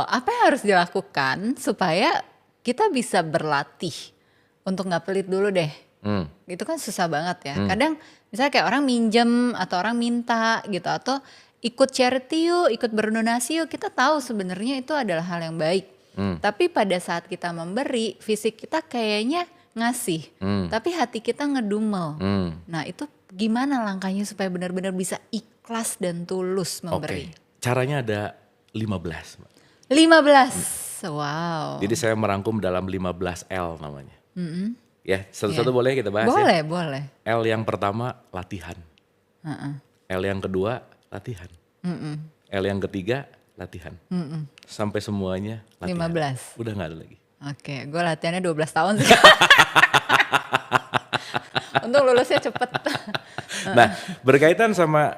Apa yang harus dilakukan supaya kita bisa berlatih untuk nggak pelit dulu deh? Itu kan susah banget ya. Kadang misalnya kayak orang minjem atau orang minta gitu atau ikut charity yuk, ikut berdonasi yuk. Kita tahu sebenarnya itu adalah hal yang baik. Tapi pada saat kita memberi, fisik kita kayaknya ngasih, tapi hati kita ngedumel. Nah itu gimana langkahnya supaya benar-benar bisa ikhlas dan tulus memberi? Caranya ada 15. 15, wow. Jadi saya merangkum dalam 15 L namanya. Ya, satu-satu boleh kita bahas Boleh, ya? boleh. L yang pertama latihan. L yang kedua latihan. L yang ketiga latihan. Sampai semuanya latihan. 15. Udah gak ada lagi. Oke, gue latihannya 12 tahun sih. Untung lulusnya cepet. Nah, berkaitan sama,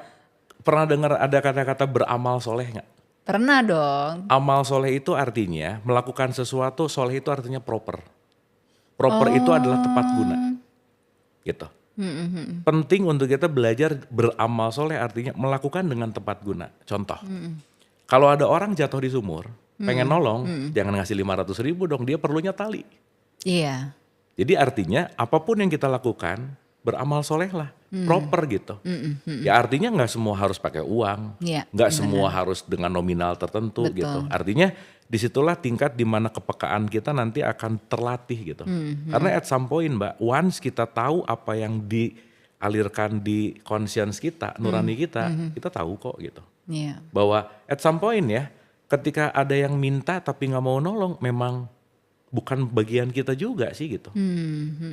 pernah dengar ada kata-kata beramal soleh gak? Pernah dong. Amal soleh itu artinya melakukan sesuatu, soleh itu artinya proper. Proper itu adalah tepat guna. Gitu. Penting untuk kita belajar beramal soleh artinya melakukan dengan tepat guna. Contoh, kalau ada orang jatuh di sumur, pengen nolong, jangan ngasih 500.000 dong, dia perlunya tali. Iya. Jadi artinya apapun yang kita lakukan, beramal soleh lah, proper gitu. Ya artinya nggak semua harus pakai uang, nggak semua harus dengan nominal tertentu. Betul. Gitu. Artinya disitulah tingkat dimana kepekaan kita nanti akan terlatih gitu. Karena at some point Mbak, once kita tahu apa yang dialirkan di conscience kita, nurani kita, kita tahu kok gitu. Bahwa at some point ya, ketika ada yang minta tapi nggak mau nolong, memang bukan bagian kita juga sih gitu.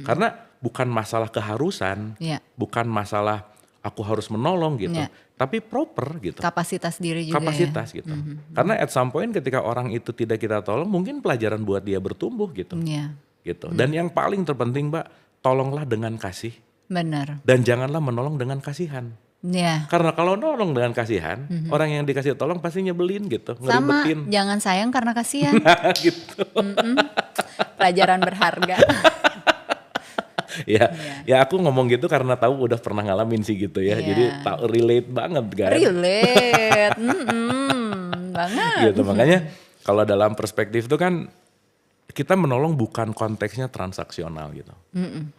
Karena bukan masalah keharusan, bukan masalah aku harus menolong gitu, tapi proper gitu. Kapasitas diri juga. Kapasitas gitu. Karena at some point ketika orang itu tidak kita tolong, mungkin pelajaran buat dia bertumbuh gitu. Gitu. Dan yang paling terpenting Mbak, tolonglah dengan kasih. Benar. Dan janganlah menolong dengan kasihan. Karena kalau nolong dengan kasihan, orang yang dikasih tolong pasti nyebelin gitu, ngeribetin. Sama jangan sayang karena kasihan. Nah gitu. Pelajaran berharga. Ya aku ngomong gitu karena tahu udah pernah ngalamin sih gitu ya. Jadi relate banget kan. Relate. Banget. Gitu, makanya kalau dalam perspektif itu kan kita menolong bukan konteksnya transaksional gitu.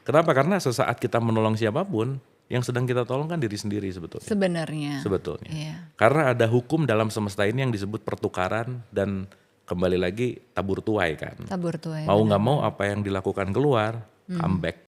Kenapa? Karena sesaat kita menolong siapapun, yang sedang kita tolong kan diri sendiri sebetulnya. Sebetulnya. Karena ada hukum dalam semesta ini yang disebut pertukaran dan kembali lagi tabur tuai kan. Tabur tuai. Mau nggak mau apa yang dilakukan keluar, comeback